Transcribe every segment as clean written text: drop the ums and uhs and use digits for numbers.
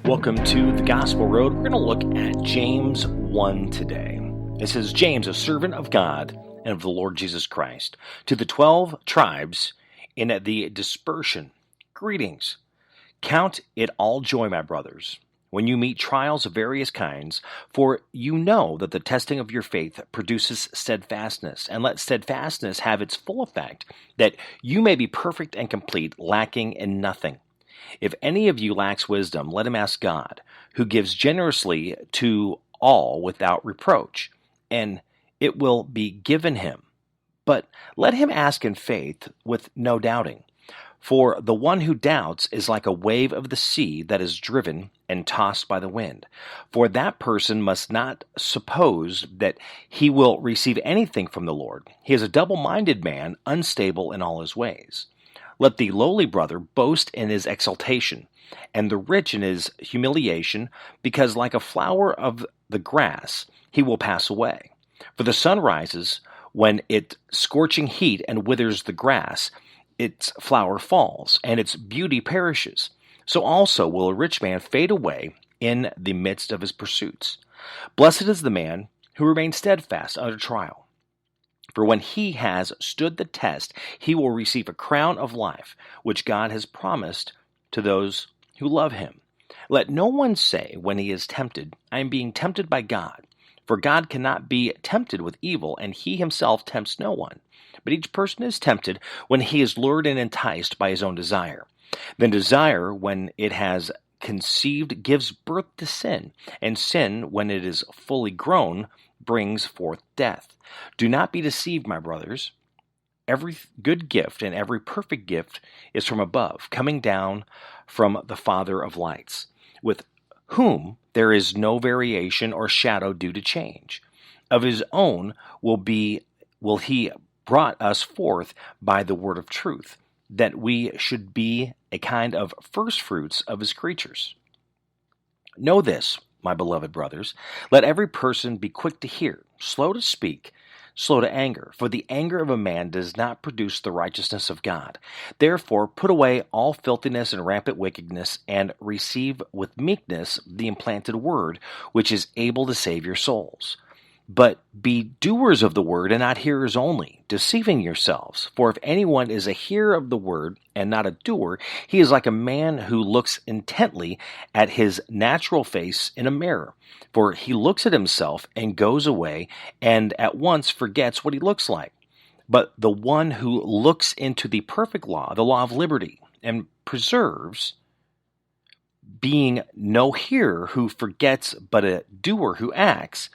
Welcome to the Gospel Road. We're going to look at James 1 today. It says, James, a servant of God and of the Lord Jesus Christ, to the 12 tribes in the dispersion, greetings. Count it all joy, my brothers, when you meet trials of various kinds, for you know that the testing of your faith produces steadfastness, and let steadfastness have its full effect, that you may be perfect and complete, lacking in nothing. If any of you lacks wisdom, let him ask God, who gives generously to all without reproach, and it will be given him. But let him ask in faith with no doubting. For the one who doubts is like a wave of the sea that is driven and tossed by the wind. For that person must not suppose that he will receive anything from the Lord. He is a double-minded man, unstable in all his ways. Let the lowly brother boast in his exaltation, and the rich in his humiliation, because like a flower of the grass he will pass away. For the sun rises when it scorching heat and withers the grass, its flower falls, and its beauty perishes. So also will a rich man fade away in the midst of his pursuits. Blessed is the man who remains steadfast under trial. For when he has stood the test, he will receive a crown of life, which God has promised to those who love him. Let no one say when he is tempted, I am being tempted by God. For God cannot be tempted with evil, and he himself tempts no one. But each person is tempted when he is lured and enticed by his own desire. Then desire, when it has conceived, gives birth to sin, and sin, when it is fully grown, brings forth death. Do not be deceived, my brothers. Every good gift and every perfect gift is from above, coming down from the Father of lights, with whom there is no variation or shadow due to change. Of his own will he brought us forth by the word of truth, that we should be a kind of firstfruits of his creatures. Know this, my beloved brothers, let every person be quick to hear, slow to speak, slow to anger, for the anger of a man does not produce the righteousness of God. Therefore put away all filthiness and rampant wickedness, and receive with meekness the implanted word, which is able to save your souls. But be doers of the word and not hearers only, deceiving yourselves. For if anyone is a hearer of the word and not a doer, he is like a man who looks intently at his natural face in a mirror. For he looks at himself and goes away and at once forgets what he looks like. But the one who looks into the perfect law, the law of liberty, and preserves, being no hearer who forgets but a doer who acts,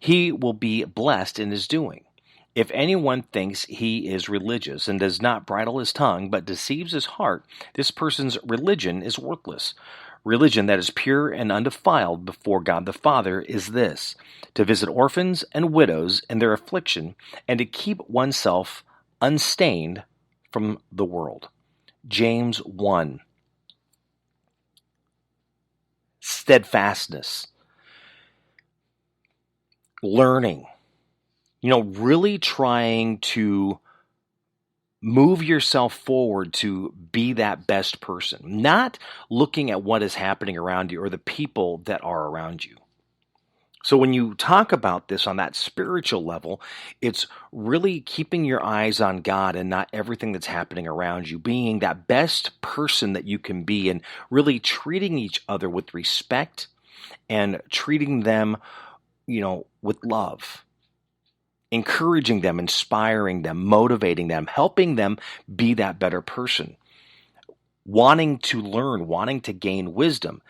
he will be blessed in his doing. If anyone thinks he is religious and does not bridle his tongue, but deceives his heart, this person's religion is worthless. Religion that is pure and undefiled before God the Father is this, to visit orphans and widows in their affliction, and to keep oneself unstained from the world. James 1. Steadfastness. Learning, really trying to move yourself forward to be that best person, not looking at what is happening around you or the people that are around you. So when you talk about this on that spiritual level, it's really keeping your eyes on God and not everything that's happening around you, being that best person that you can be, and really treating each other with respect and treating them with love, encouraging them, inspiring them, motivating them, helping them be that better person, wanting to learn, wanting to gain wisdom.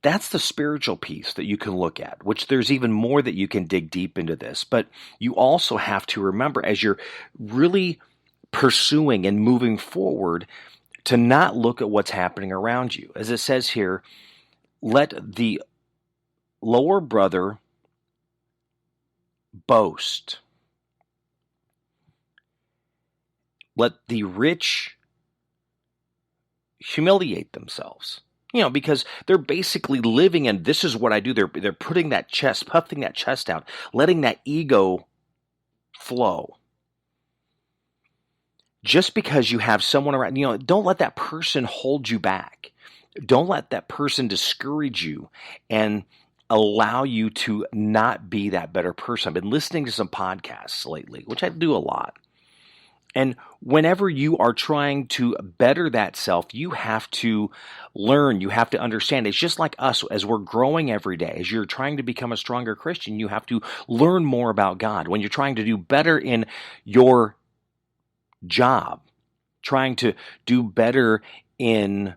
That's the spiritual piece that you can look at, which there's even more that you can dig deep into this. But you also have to remember, as you're really pursuing and moving forward, to not look at what's happening around you. As it says here, let the lower brother boast. Let the rich humiliate themselves. Because they're basically living in, this is what I do. They're putting that chest, puffing that chest out, letting that ego flow. Just because you have someone around, don't let that person hold you back. Don't let that person discourage you and allow you to not be that better person. I've been listening to some podcasts lately, which I do a lot. And whenever you are trying to better that self, you have to learn, you have to understand. It's just like us as we're growing every day. As you're trying to become a stronger Christian, you have to learn more about God. When you're trying to do better in your job, trying to do better in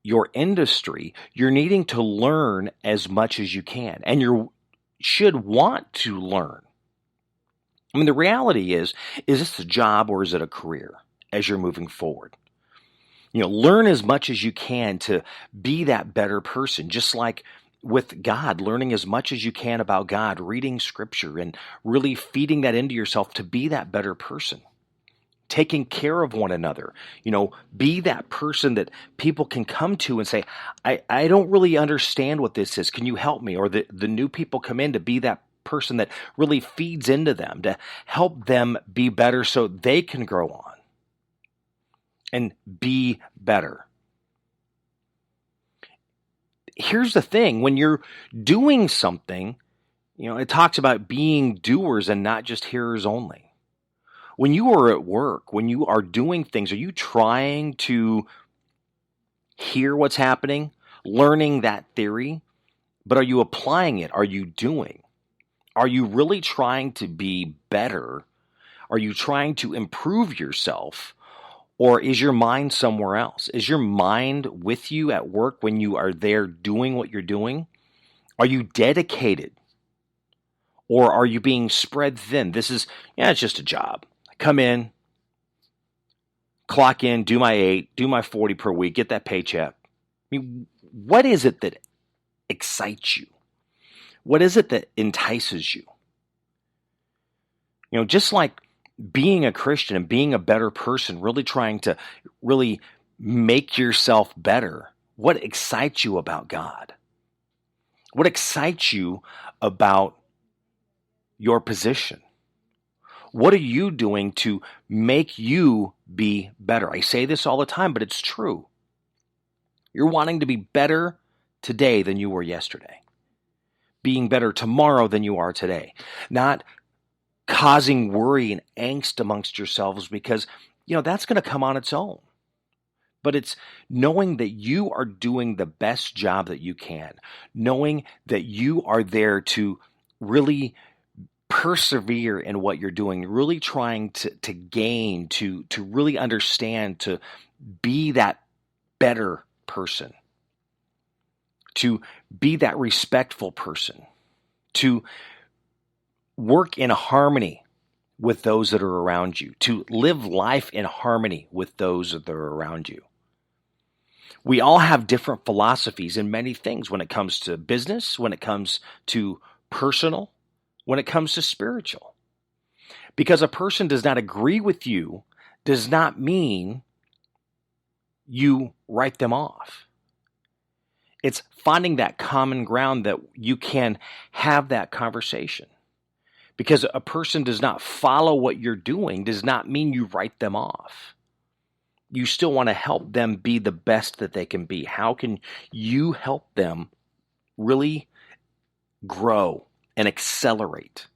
your industry, you're needing to learn as much as you can. And you should want to learn. I mean, the reality is this a job or is it a career as you're moving forward? Learn as much as you can to be that better person, just like with God, learning as much as you can about God, reading scripture and really feeding that into yourself to be that better person. Taking care of one another, be that person that people can come to and say, I don't really understand what this is. Can you help me? Or the new people come in to be that person that really feeds into them, to help them be better so they can grow on and be better. Here's the thing, when you're doing something, it talks about being doers and not just hearers only. When you are at work, when you are doing things, are you trying to hear what's happening, learning that theory, but are you applying it? Are you doing? Are you really trying to be better? Are you trying to improve yourself? Or is your mind somewhere else? Is your mind with you at work when you are there doing what you're doing? Are you dedicated? Or are you being spread thin? It's just a job. I come in, clock in, do my 8, do my 40 per week, get that paycheck. I mean, what is it that excites you? What is it that entices you? Just like being a Christian and being a better person, really trying to really make yourself better. What excites you about God? What excites you about your position? What are you doing to make you be better? I say this all the time, but it's true. You're wanting to be better today than you were yesterday. Being better tomorrow than you are today. Not causing worry and angst amongst yourselves because, that's going to come on its own. But it's knowing that you are doing the best job that you can. Knowing that you are there to really persevere in what you're doing. Really trying to gain, to really understand, to be that better person. To be that respectful person. To work in harmony with those that are around you, to live life in harmony with those that are around you. We all have different philosophies in many things when it comes to business, when it comes to personal, when it comes to spiritual. Because a person does not agree with you does not mean you write them off. It's finding that common ground that you can have that conversation. Because a person does not follow what you're doing does not mean you write them off. You still want to help them be the best that they can be. How can you help them really grow and accelerate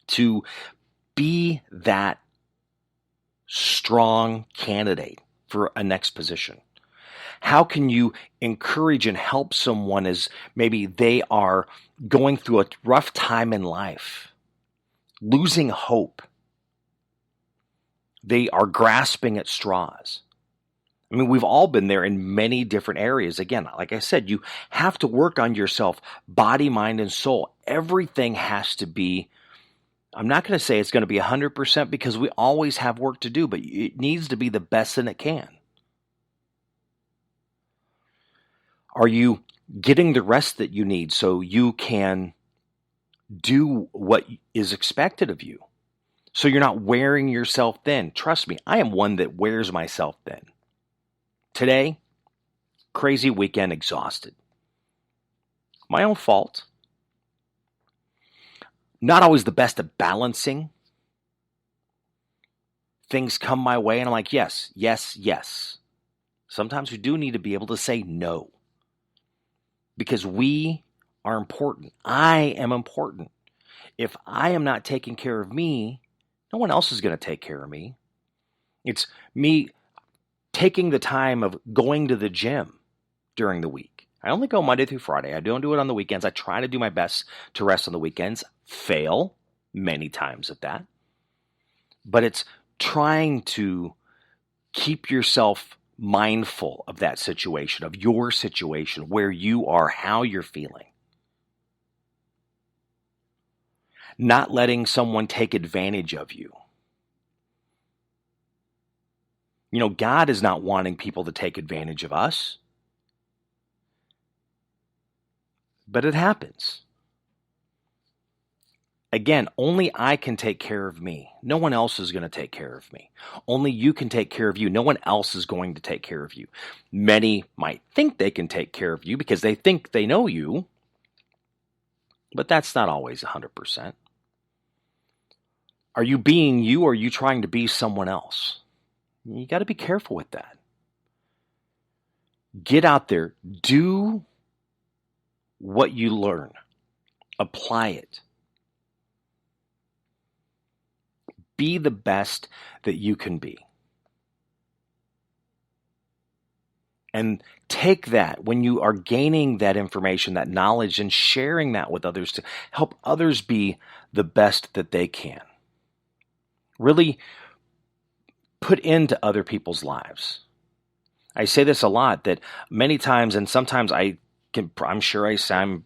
to be that strong candidate for a next position? How can you encourage and help someone as maybe they are going through a rough time in life, losing hope? They are grasping at straws. I mean, we've all been there in many different areas. Again, like I said, you have to work on yourself, body, mind, and soul. Everything has to be, I'm not going to say it's going to be 100% because we always have work to do, but it needs to be the best that it can. Are you getting the rest that you need so you can do what is expected of you? So you're not wearing yourself thin. Trust me, I am one that wears myself thin. Today, crazy weekend, exhausted. My own fault. Not always the best at balancing. Things come my way and I'm like, yes, yes, yes. Sometimes we do need to be able to say no. Because we are important. I am important. If I am not taking care of me, no one else is going to take care of me. It's me taking the time of going to the gym during the week. I only go Monday through Friday. I don't do it on the weekends. I try to do my best to rest on the weekends. Fail many times at that. But it's trying to keep yourself mindful of that situation, of your situation, where you are, how you're feeling. Not letting someone take advantage of you. You know, God is not wanting people to take advantage of us. But it happens. Again, only I can take care of me. No one else is going to take care of me. Only you can take care of you. No one else is going to take care of you. Many might think they can take care of you because they think they know you, but that's not always 100%. Are you being you, or are you trying to be someone else? You got to be careful with that. Get out there. Do what you learn. Apply it. Be the best that you can be. And take that when you are gaining that information, that knowledge, and sharing that with others to help others be the best that they can. Really put into other people's lives. I say this a lot, that many times, and sometimes I'm sure I sound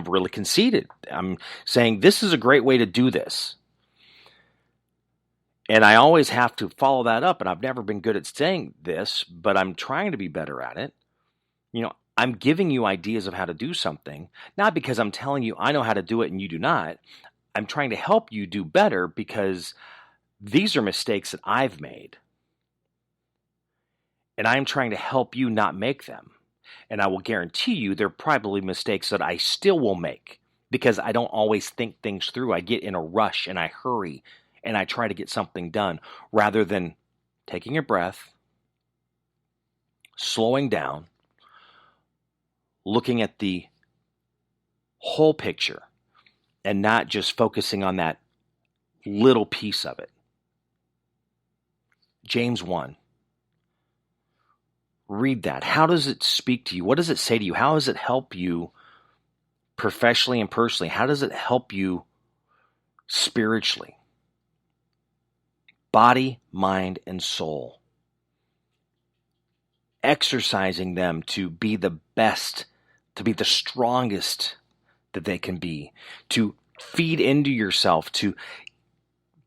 really conceited. I'm saying this is a great way to do this. And I always have to follow that up, and I've never been good at saying this, but I'm trying to be better at it. You know, I'm giving you ideas of how to do something, not because I'm telling you I know how to do it and you do not. I'm trying to help you do better because these are mistakes that I've made. And I'm trying to help you not make them. And I will guarantee you they're probably mistakes that I still will make because I don't always think things through. I get in a rush and I hurry and I try to get something done rather than taking a breath, slowing down, looking at the whole picture and not just focusing on that little piece of it. James 1. Read that. How does it speak to you? What does it say to you? How does it help you professionally and personally? How does it help you spiritually? Body, mind, and soul. Exercising them to be the best, to be the strongest that they can be, to feed into yourself, to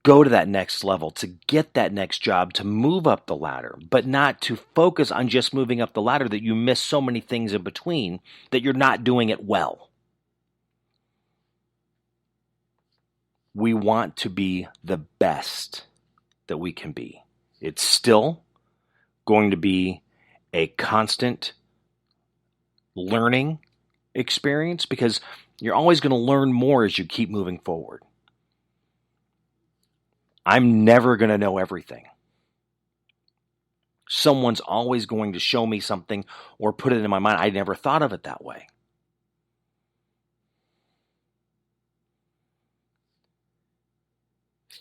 go to that next level, to get that next job, to move up the ladder, but not to focus on just moving up the ladder that you miss so many things in between that you're not doing it well. We want to be the best that we can be. It's still going to be a constant learning experience because you're always going to learn more as you keep moving forward. I'm never going to know everything. Someone's always going to show me something or put it in my mind. I never thought of it that way.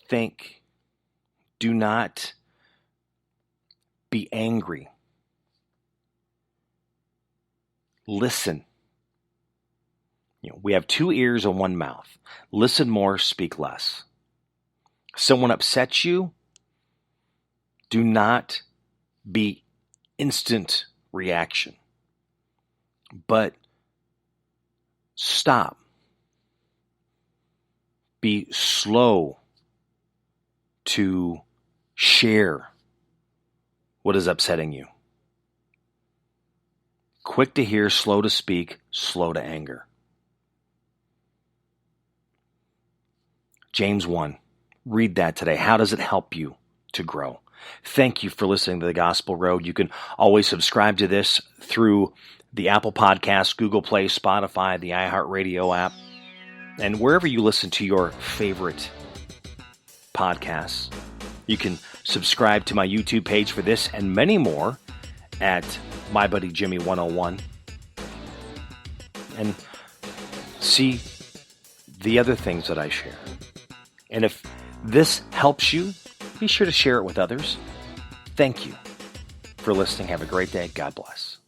Think. Do not be angry. Listen. We have 2 ears and 1 mouth. Listen more, speak less. Someone upsets you, do not be instant reaction, but stop. Be slow to share what is upsetting you. Quick to hear, slow to speak, slow to anger. James 1. Read that today. How does it help you to grow? Thank you for listening to The Gospel Road. You can always subscribe to this through the Apple Podcasts, Google Play, Spotify, the iHeartRadio app, and wherever you listen to your favorite podcasts. You can subscribe to my YouTube page for this and many more. at MyBuddyJimmy101 and see the other things that I share. And if this helps you, be sure to share it with others. Thank you for listening. Have a great day. God bless.